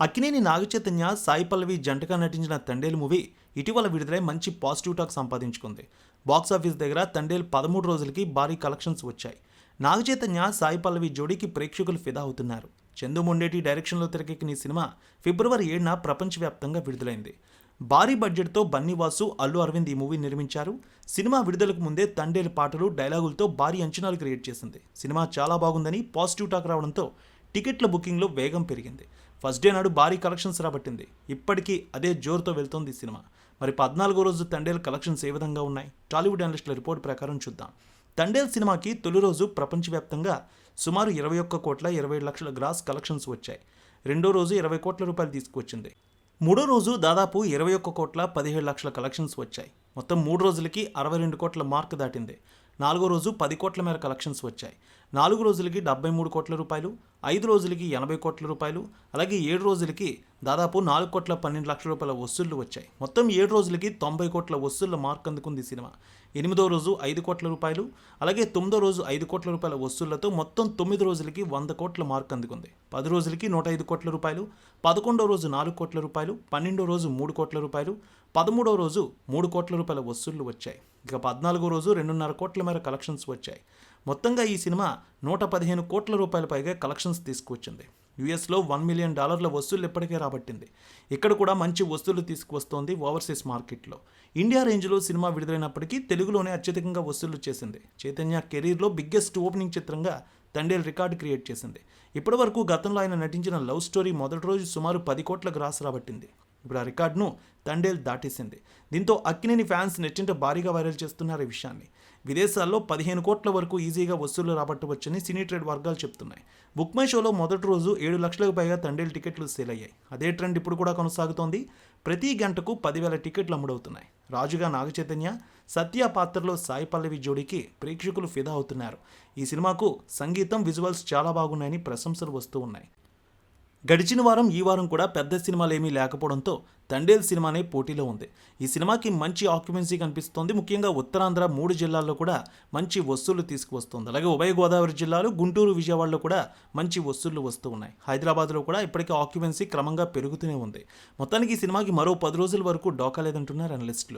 అక్కినేని నాగచైతన్య, సాయి పల్లవి జంటగా నటించిన తండేలు మూవీ ఇటీవల విడుదలై మంచి పాజిటివ్ టాక్ సంపాదించుకుంది. బాక్సాఫీస్ దగ్గర తండేలు 13 రోజులకి భారీ కలెక్షన్స్ వచ్చాయి. నాగచైతన్య, సాయి పల్లవి జోడీకి ప్రేక్షకులు ఫిదా అవుతున్నారు. చందు మొండేటి డైరెక్షన్లో తెరకెక్కిన ఈ సినిమా ఫిబ్రవరి 7న ప్రపంచవ్యాప్తంగా విడుదలైంది. భారీ బడ్జెట్తో బన్నీవాసు, అల్లు అరవింద్ ఈ మూవీ నిర్మించారు. సినిమా విడుదలకు ముందే తండేలు పాటలు, డైలాగులతో భారీ అంచనాలు క్రియేట్ చేసింది. సినిమా చాలా బాగుందని పాజిటివ్ టాక్ రావడంతో టికెట్ల బుకింగ్లో వేగం పెరిగింది. ఫస్ట్ డే నాడు భారీ కలెక్షన్స్ రాబట్టింది. ఇప్పటికీ అదే జోరుతో వెళ్తోంది ఈ సినిమా. మరి 14వ రోజు తండేల్ కలెక్షన్స్ ఏ విధంగా ఉన్నాయి? టాలీవుడ్ అనలిస్టుల రిపోర్ట్ ప్రకారం చూద్దాం. తండేల్ సినిమాకి తొలి రోజు ప్రపంచవ్యాప్తంగా సుమారు 21,27,00,000 గ్రాస్ కలెక్షన్స్ వచ్చాయి. రెండో రోజు 20 కోట్ల రూపాయలు తీసుకువచ్చింది. మూడో రోజు దాదాపు 21,17,00,000 కలెక్షన్స్ వచ్చాయి. మొత్తం 3 రోజులకి 62 కోట్ల మార్క్ దాటింది. నాలుగో రోజు 10 కోట్ల మేర కలెక్షన్స్ వచ్చాయి. 4 రోజులకి 73 కోట్ల రూపాయలు, 5 రోజులకి 80 కోట్ల రూపాయలు, అలాగే 7 రోజులకి దాదాపు 4,12,00,000 రూపాయల వసూళ్లు వచ్చాయి. మొత్తం 7 రోజులకి 90 కోట్ల వసూళ్ల మార్క్ అందుకుంది సినిమా. 8వ రోజు 5 కోట్ల రూపాయలు, అలాగే 9వ రోజు 5 కోట్ల రూపాయల వసూళ్లతో మొత్తం 9 రోజులకి 100 కోట్ల మార్క్ అందుకుంది. 10 రోజులకి 105 కోట్ల రూపాయలు, 11వ రోజు 4 కోట్ల రూపాయలు, 12వ రోజు 3 కోట్ల రూపాయలు, 13వ రోజు 3 కోట్ల రూపాయల వసూళ్లు వచ్చాయి. ఇక 14వ రోజు 2.5 కోట్ల మేర కలెక్షన్స్ వచ్చాయి. మొత్తంగా ఈ సినిమా 115 కోట్ల రూపాయల పైగా కలెక్షన్స్ తీసుకువచ్చింది. యూఎస్లో $1 మిలియన్ వసూళ్లు ఇప్పటికే రాబట్టింది. ఇక్కడ కూడా మంచి వసూళ్లు తీసుకువస్తోంది ఓవర్సీస్ మార్కెట్లో. ఇండియా రేంజ్లో సినిమా విడుదలైనప్పటికీ తెలుగులోనే అత్యధికంగా వసూళ్లు చేసింది. చైతన్య కెరీర్లో బిగ్గెస్ట్ ఓపెనింగ్ చిత్రంగా తండేల్ రికార్డు క్రియేట్ చేసింది. ఇప్పటివరకు గతంలో ఆయన నటించిన లవ్ స్టోరీ మొదటి రోజు సుమారు 10 కోట్ల గ్రాస్ రాబట్టింది. ఇప్పుడు ఆ రికార్డును తండేల్ దాటేసింది. దీంతో అక్కినేని ఫ్యాన్స్ నెట్టింట భారీగా వైరల్ చేస్తున్నారు ఈ విషయాన్ని. విదేశాల్లో 15 కోట్ల వరకు ఈజీగా వసూళ్లు రాబట్టవచ్చని సినీ ట్రేడ్ వర్గాలు చెప్తున్నాయి. బుక్ మై షోలో మొదటి రోజు 7 లక్షలకు పైగా తండేల్ టికెట్లు సేల్ అయ్యాయి. అదే ట్రెండ్ ఇప్పుడు కూడా కొనసాగుతోంది. ప్రతి గంటకు 10,000 టికెట్లు అమ్ముడవుతున్నాయి. రాజుగా నాగచైతన్య, సత్య పాత్రలో సాయి పల్లవి జోడీకి ప్రేక్షకులు ఫిదా అవుతున్నారు. ఈ సినిమాకు సంగీతం, విజువల్స్ చాలా బాగున్నాయని ప్రశంసలు వస్తూ ఉన్నాయి. గడిచిన వారం, ఈ వారం కూడా పెద్ద సినిమాలేమీ లేకపోవడంతో తండేల్ సినిమానే పోటీలో ఉంది. ఈ సినిమాకి మంచి ఆక్యుపెన్సీ కనిపిస్తోంది. ముఖ్యంగా ఉత్తరాంధ్ర 3 జిల్లాల్లో కూడా మంచి వసూళ్లు తీసుకువస్తోంది. అలాగే ఉభయ గోదావరి జిల్లాలు, గుంటూరు, విజయవాడలో కూడా మంచి వసూళ్లు వస్తూ ఉన్నాయి. హైదరాబాద్లో కూడా ఇప్పటికే ఆక్యుపెన్సీ క్రమంగా పెరుగుతూనే ఉంది. మొత్తానికి ఈ సినిమాకి మరో 10 రోజుల వరకు డోకా లేదంటున్నారు అనలిస్టులు.